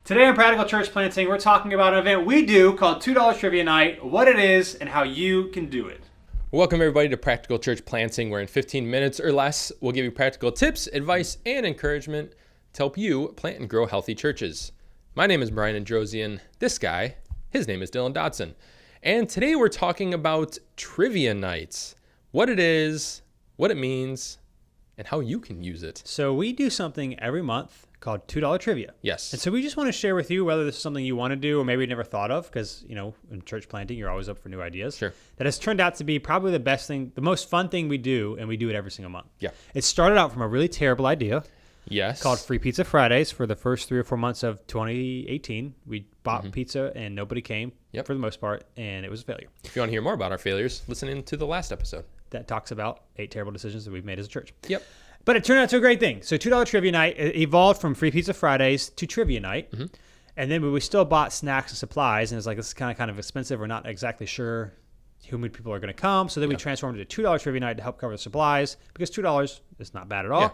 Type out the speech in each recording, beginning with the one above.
Today on Practical Church Planting, we're talking about an event we do called $2 Trivia Night, what it is, and how you can do it. Welcome everybody to Practical Church Planting, where in 15 minutes or less, we'll give you practical tips, advice, and encouragement to help you plant and grow healthy churches. My name is Brian Androsian. This guy, his name is Dylan Dodson. And today we're talking about Trivia Nights, what it is, what it means, and how you can use it. So we do something every month called $2 Trivia. Yes. And so we just want to share with you whether this is something you want to do or maybe you never thought of, because, you know, in church planting, you're always up for new ideas. Sure. That has turned out to be probably the best thing, the most fun thing we do, and we do it every single month. Yeah. It started out from a really terrible idea. Yes. Called Free Pizza Fridays for the first 3 or 4 months of 2018. We bought pizza and nobody came for the most part, and it was a failure. If you want to hear more about our failures, listen in to the last episode. That talks about 8 terrible decisions that we've made as a church. Yep. But it turned out to a great thing. So $2 Trivia Night evolved from Free Pizza Fridays to Trivia Night. Mm-hmm. And then we still bought snacks and supplies, and it's like, this is kind of expensive. We're not exactly sure how many people are going to come. So then we transformed it to $2 Trivia Night to help cover the supplies, because $2 is not bad at all. Yeah.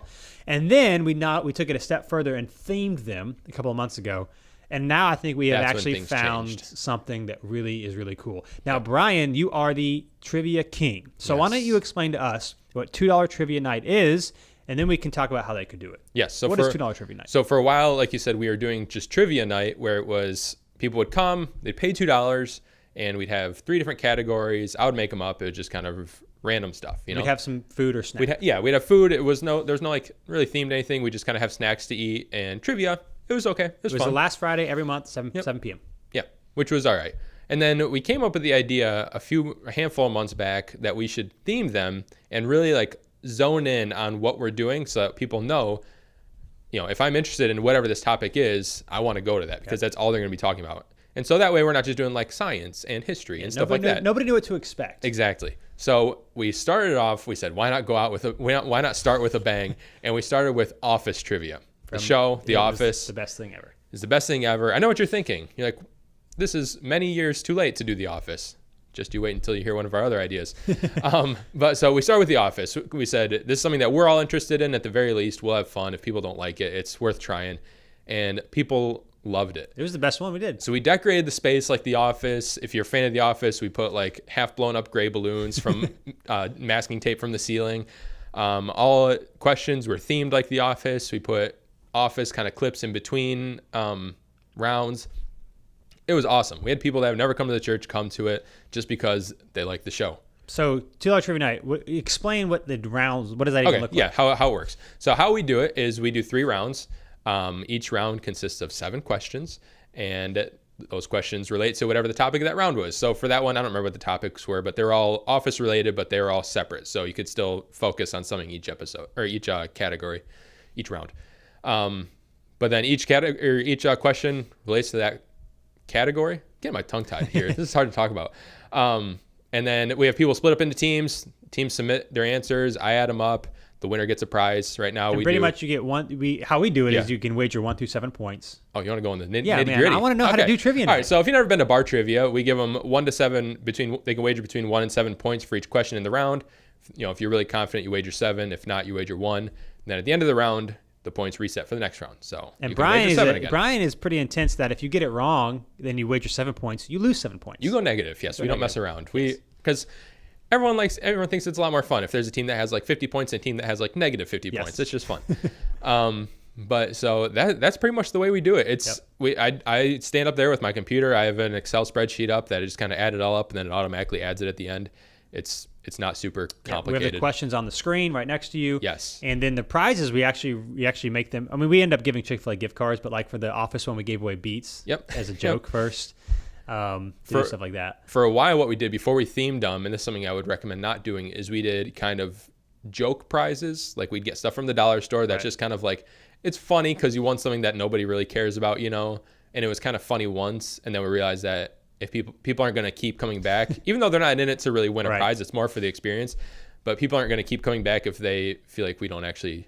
And then we took it a step further and themed them a couple of months ago. And now I think we have actually found something that really is really cool. Now, Brian, you are the trivia king. So why don't you explain to us what $2 Trivia Night is, and then we can talk about how they could do it. Yes. So what is $2 Trivia Night? So for a while, like you said, we were doing just Trivia Night, where it was people would come, they'd pay $2, and we'd have 3 different categories. I would make them up. It was just kind of random stuff. You know, we'd have some food or snacks. We'd have food. There's no like really themed anything. We just kind of have snacks to eat, and trivia. It was okay. It was fun. The last Friday every month, 7 p.m. Yeah, which was all right. And then we came up with the idea a handful of months back that we should theme them and really like zone in on what we're doing, so that people know, you know, if I'm interested in whatever this topic is, I want to go to that, because that's all they're going to be talking about. And so that way we're not just doing like science and history and stuff like that. Nobody knew what to expect. Exactly. So we started off, we said, why not start with a bang? And we started with office trivia. The show, The Office. The best thing ever. Is the best thing ever. I know what you're thinking. You're like, this is many years too late to do The Office. Just you wait until you hear one of our other ideas. But so we started with The Office. We said, this is something that we're all interested in. At the very least, we'll have fun. If people don't like it, it's worth trying. And people loved it. It was the best one we did. So we decorated the space like The Office. If you're a fan of The Office, we put like half blown up gray balloons from masking tape from the ceiling. All questions were themed like The Office. We put Office kind of clips in between rounds. It was awesome. We had people that have never come to the church come to it just because they like the show. So $2 Trivia Night, explain what the rounds, what does that even look like? Yeah, how it works. So how we do it is we do 3 rounds. Each round consists of 7 questions, and those questions relate to whatever the topic of that round was. So for that one, I don't remember what the topics were, but they're all office related, but they're all separate. So you could still focus on something each episode or each category, each round. But then each question relates to that category. Get my tongue tied here. This is hard to talk about. And then we have people split up into teams. Teams submit their answers. I add them up. The winner gets a prize. Right now, and pretty much you get one. How we do it is you can wager 1 through 7 points. Oh, you want to go in the nitty man, gritty? I want to know how to do trivia. All right. So if you've never been to bar trivia, we give them 1 to 7 they can wager between 1 and 7 points for each question in the round. You know, if you're really confident, you wager 7. If not, you wager 1. And then at the end of the round, the points reset for the next round. So and Brian is pretty intense that if you get it wrong, then you wager 7 points, you lose 7 points. You go negative. Yes, we don't mess around. Because everyone thinks it's a lot more fun if there's a team that has like 50 points and a team that has like negative 50 points. It's just fun. But so that's pretty much the way we do it. I stand up there with my computer. I have an Excel spreadsheet up that I just kind of add it all up, and then it automatically adds it at the end. It's not super complicated. We have the questions on the screen right next to you. Yes. And then the prizes, we actually make them. I mean, we end up giving Chick-fil-A gift cards, but like for the Office one, we gave away Beats as a joke first. Stuff like that. For a while, what we did before we themed them, and this is something I would recommend not doing, is we did kind of joke prizes. Like we'd get stuff from the dollar store that's just kind of like, it's funny because you won something that nobody really cares about, you know, and it was kind of funny once. And then we realized that if people aren't going to keep coming back, even though they're not in it to really win a prize, it's more for the experience. But people aren't going to keep coming back if they feel like we don't actually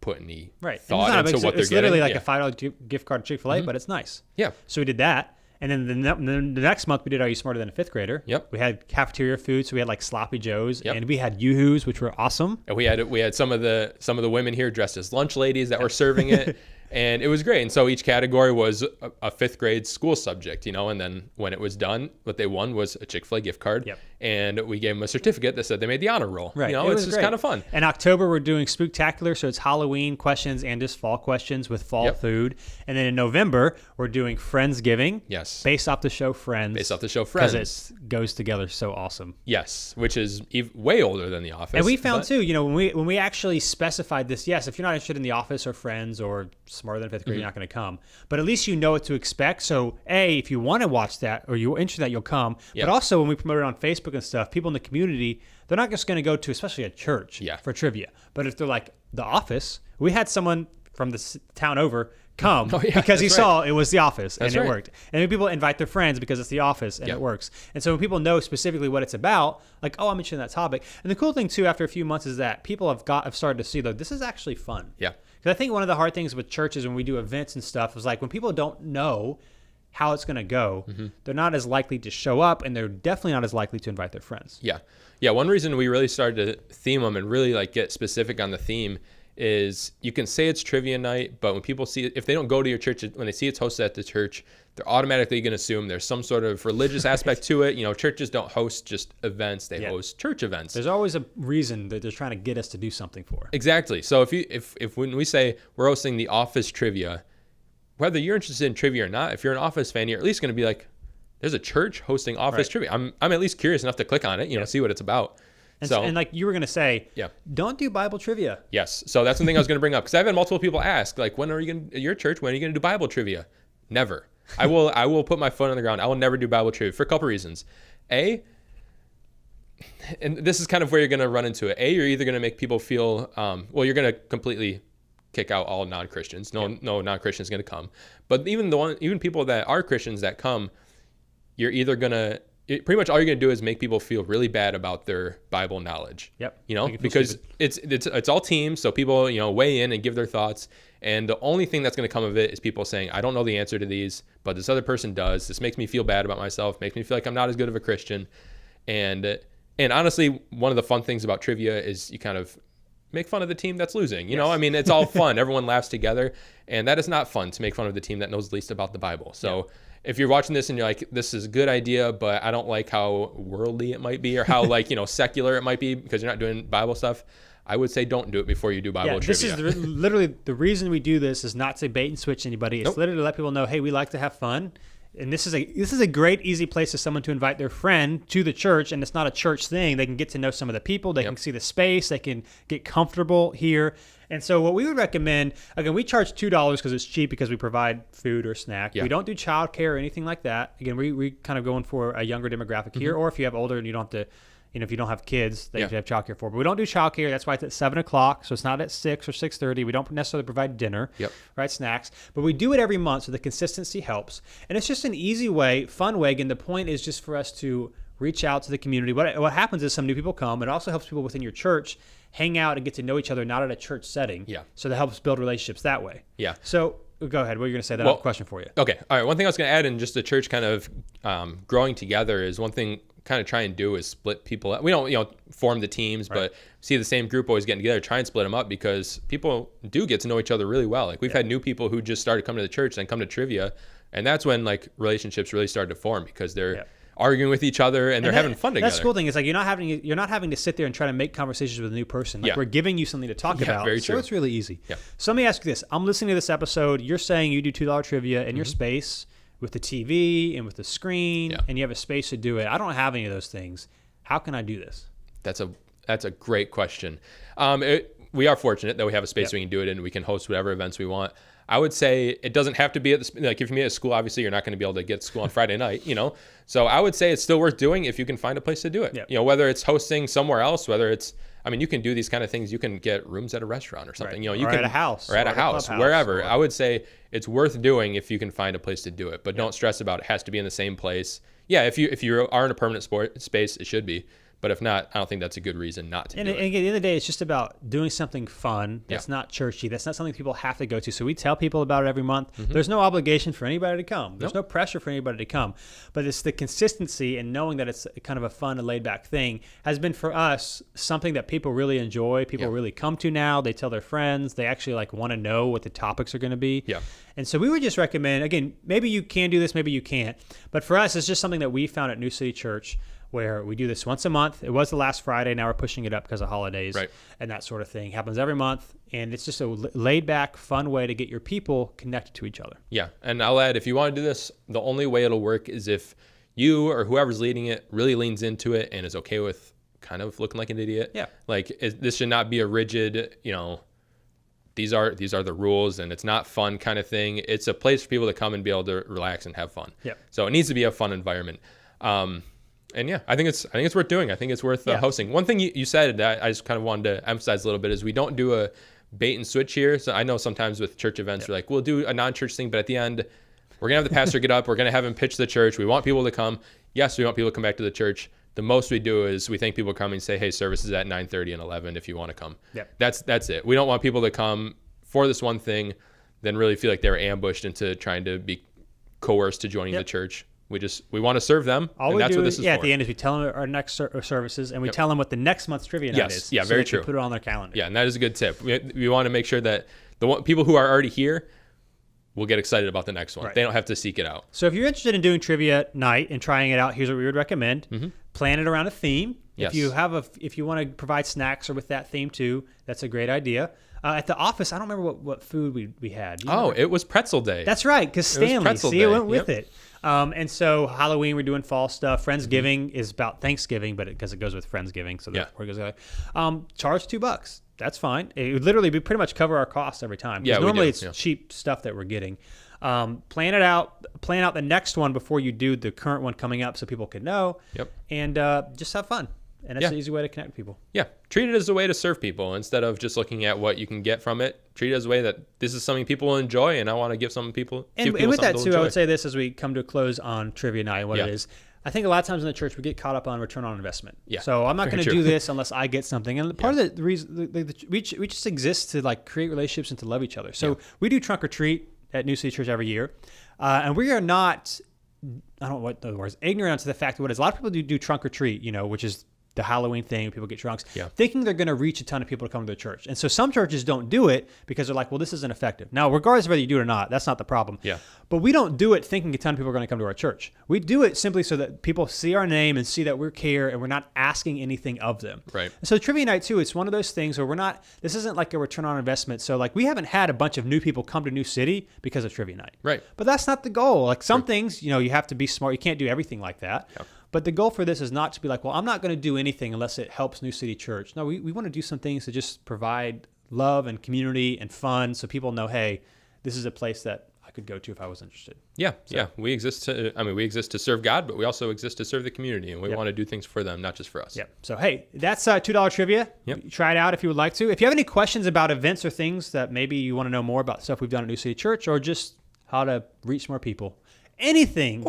put any thought into what they're getting. It's literally like a $5 gift card to Chick-fil-A, but it's nice. Yeah. So we did that. And then the next month we did Are You Smarter Than a Fifth Grader? Yep. We had cafeteria food, so we had like Sloppy Joes, and we had Yoo-Hoos, which were awesome. And we had some of the women here dressed as lunch ladies that were serving it. And it was great. And so each category was a fifth grade school subject, and then when it was done, what they won was a Chick-fil-A gift card. Yep. And we gave them a certificate that said they made the honor roll. Right. It's just kind of fun. In October, we're doing Spooktacular, so it's Halloween questions and just fall questions with fall food. And then in November, we're doing Friendsgiving. Yes. Based off the show Friends. Because it goes together so awesome. Yes, which is way older than The Office. And we found too, when we actually specified this, yes, if you're not interested in The Office or Friends or Smarter Than Fifth Grade, you're not going to come. But at least you know what to expect. So if you want to watch that or you're interested in that, you'll come. Yep. But also when we promote it on Facebook and stuff, people in the community, they're not just going to go to, especially a church for trivia. But if they're like The Office, we had someone from the town over come because he saw it was The Office and it worked. And then people invite their friends because it's The Office and it works. And so when people know specifically what it's about, like, oh, I'm interested in that topic. And the cool thing too, after a few months, is that people have started to see, though, this is actually fun. Yeah. Because I think one of the hard things with churches when we do events and stuff is like when people don't know how it's going to go, they're not as likely to show up, and they're definitely not as likely to invite their friends. Yeah. Yeah. One reason we really started to theme them and really like get specific on the theme is you can say it's trivia night, but when people see it, if they don't go to your church, when they see it's hosted at the church, they're automatically going to assume there's some sort of religious aspect to it. Churches don't host just events; they host church events. There's always a reason that they're trying to get us to do something for. Exactly. So if when we say we're hosting the Office trivia, whether you're interested in trivia or not, if you're an Office fan, you're at least going to be like, "There's a church hosting Office trivia." I'm at least curious enough to click on it, see what it's about. And like you were going to say, don't do Bible trivia. Yes. So that's one thing I was going to bring up, because I've had multiple people ask, like, when are you going to, your church, when are you going to do Bible trivia? Never. I will put my foot on the ground. I will never do Bible trivia for a couple reasons. And this is kind of where you're going to run into it. You're either going to make people feel, you're going to completely kick out all non-Christians. No non-Christian is going to come. But even people that are Christians that come, you're either going to, pretty much all you're going to do is make people feel really bad about their Bible knowledge. Yep. Because it's all teams, so people, weigh in and give their thoughts. And the only thing that's going to come of it is people saying, I don't know the answer to these, but this other person does. This makes me feel bad about myself, makes me feel like I'm not as good of a Christian. And honestly, one of the fun things about trivia is you kind of make fun of the team that's losing. It's all fun. Everyone laughs together. And that is not fun, to make fun of the team that knows least about the Bible. So if you're watching this and you're like, this is a good idea, but I don't like how worldly it might be, or how secular it might be because you're not doing Bible stuff, I would say don't do it before you do Bible trivia. This is literally the reason we do this is not to bait and switch anybody. It's literally to let people know, hey, we like to have fun. And this is a great, easy place for someone to invite their friend to the church, and it's not a church thing. They can get to know some of the people. They can see the space. They can get comfortable here. And so what we would recommend, again, we charge $2 because it's cheap because we provide food or snack. We don't do childcare or anything like that. Again, we kind of going for a younger demographic here, or if you have older and you don't have to, if you don't have kids that you have childcare for. But we don't do childcare. That's why it's at 7 o'clock. So it's not at 6 or 6:30. We don't necessarily provide dinner, right? Snacks. But we do it every month, so the consistency helps. And it's just an easy way, fun way. And the point is just for us to reach out to the community. What happens is some new people come. It also helps people within your church hang out and get to know each other, not at a church setting. So that helps build relationships that way. So go ahead. What are you going to say? I have a question for you. Okay. All right. One thing I was going to add in just the church kind of growing together is one thing kind of try and do is split people up. We don't, form the teams, but see the same group always getting together, try and split them up, because people do get to know each other really well. Like we've had new people who just started coming to the church and come to trivia. And that's when like relationships really started to form, because they're arguing with each other and they're having fun together. That's the cool thing. Is like you're not having to sit there and try to make conversations with a new person. Like we're giving you something to talk about. Very true. So it's really easy. So let me ask you this. I'm listening to this episode. You're saying you do $2 trivia in your space with the TV and with the screen, and you have a space to do it. I don't have any of those things. How can I do this? That's a great question. We are fortunate that we have a space we can do it in. We can host whatever events we want. I would say it doesn't have to be at like if you meet at school, obviously you're not going to be able to get to school on Friday night, So I would say it's still worth doing if you can find a place to do it. Whether it's hosting somewhere else, whether it's, you can do these kind of things. You can get rooms at a restaurant or something. You can at a house or at a house, wherever. I would say it's worth doing if you can find a place to do it, but don't stress about it has to be in the same place. If you are in a permanent space, it should be. But if not, I don't think that's a good reason not to do it. And at the end of the day, it's just about doing something fun that's not churchy. That's not something people have to go to. So we tell people about it every month. Mm-hmm. There's no obligation for anybody to come. There's no pressure for anybody to come. But it's the consistency and knowing that it's kind of a fun and laid-back thing has been for us something that people really enjoy. People really come to now. They tell their friends. They actually want to know what the topics are going to be. Yeah. And so we would just recommend, again, maybe you can do this, maybe you can't. But for us, it's just something that we found at New City Church, where we do this once a month. It was the last Friday. Now we're pushing it up because of holidays and that sort of thing. It happens every month, and it's just a laid-back, fun way to get your people connected to each other. Yeah, and I'll add, if you want to do this, the only way it'll work is if you or whoever's leading it really leans into it and is okay with kind of looking like an idiot. Yeah. This should not be a rigid, these are the rules and it's not fun kind of thing. It's a place for people to come and be able to relax and have fun. Yeah. So it needs to be a fun environment. And yeah, I think it's worth doing. I think it's worth hosting. One thing you said that I just kind of wanted to emphasize a little bit is we don't do a bait and switch here. So I know sometimes with church events, we're like, we'll do a non-church thing, but at the end, we're going to have the pastor get up. We're going to have him pitch the church. We want people to come. Yes, we want people to come back to the church. The most we do is we thank people coming and say, hey, service is at 9:30 and 11 if you want to come. Yep. That's it. We don't want people to come for this one thing, then really feel like they were ambushed into trying to be coerced to joining the church. We want to serve them, and that's what this is for. At the end is we tell them our next services, and we tell them what the next month's trivia night is. Yeah, so very they true. Can put it on their calendar. Yeah, and that is a good tip. We want to make sure that people who are already here will get excited about the next one. Right. They don't have to seek it out. So if you're interested in doing trivia night and trying it out, here's what we would recommend. Mm-hmm. Plan it around a theme. Yes. If you want to provide snacks or with that theme too, that's a great idea. At the office, I don't remember what food we had. It was pretzel day. That's right, because Stanley, it went with it. And so Halloween, we're doing fall stuff. Friendsgiving is about Thanksgiving, but because it goes with Friendsgiving, so that's where it goes. Charge $2. That's fine. It would literally pretty much cover our costs every time. Yeah, normally it's cheap stuff that we're getting. Plan it out. Plan out the next one before you do the current one coming up, so people can know. Yep. And just have fun. And that's an easy way to connect with people. Yeah. Treat it as a way to serve people instead of just looking at what you can get from it. Treat it as a way that this is something people will enjoy, and I want to give people. And with that too, I would say this as we come to a close on trivia night and what it is. I think a lot of times in the church we get caught up on return on investment. Yeah. So I'm not going to do this unless I get something. And part of the reason we just exist to create relationships and to love each other. So we do trunk or treat at New City Church every year, and we are not. I don't know what the word is. Ignorant to the fact that what is a lot of people do trunk or treat, which is the Halloween thing, people get drunks, thinking they're going to reach a ton of people to come to their church. And so some churches don't do it because they're like, well, this isn't effective. Now, regardless of whether you do it or not, that's not the problem. Yeah. But we don't do it thinking a ton of people are going to come to our church. We do it simply so that people see our name and see that we care and we're not asking anything of them. Right. And so trivia night too, it's one of those things where this isn't like a return on investment. So we haven't had a bunch of new people come to New City because of trivia night. Right. But that's not the goal. Some things, you have to be smart. You can't do everything like that. Yeah. But the goal for this is not to be like, well, I'm not going to do anything unless it helps New City Church. No, we want to do some things to just provide love and community and fun so people know, hey, this is a place that I could go to if I was interested. Yeah, so. We exist to serve God, but we also exist to serve the community, and we want to do things for them, not just for us. Yep. So, hey, that's $2 trivia. Yep. Try it out if you would like to. If you have any questions about events or things that maybe you want to know more about stuff we've done at New City Church or just how to reach more people, anything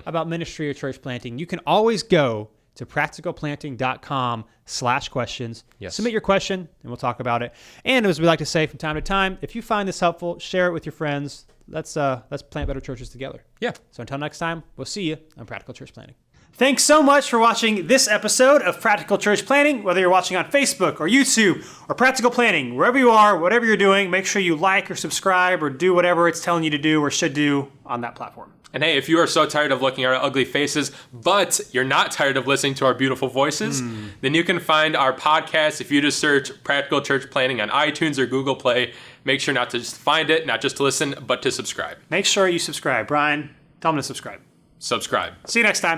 about ministry or church planting, you can always go to practicalplanting.com/questions. Yes. Submit your question and we'll talk about it. And as we like to say from time to time, if you find this helpful, share it with your friends. Let's plant better churches together. Yeah. So until next time, we'll see you on Practical Church Planting. Thanks so much for watching this episode of Practical Church Planting. Whether you're watching on Facebook or YouTube or Practical Planting, wherever you are, whatever you're doing, make sure you like or subscribe or do whatever it's telling you to do or should do on that platform. And hey, if you are so tired of looking at our ugly faces, but you're not tired of listening to our beautiful voices, then you can find our podcast if you just search Practical Church Planting on iTunes or Google Play. Make sure not to just find it, not just to listen, but to subscribe. Make sure you subscribe. Brian, tell them to subscribe. Subscribe. See you next time.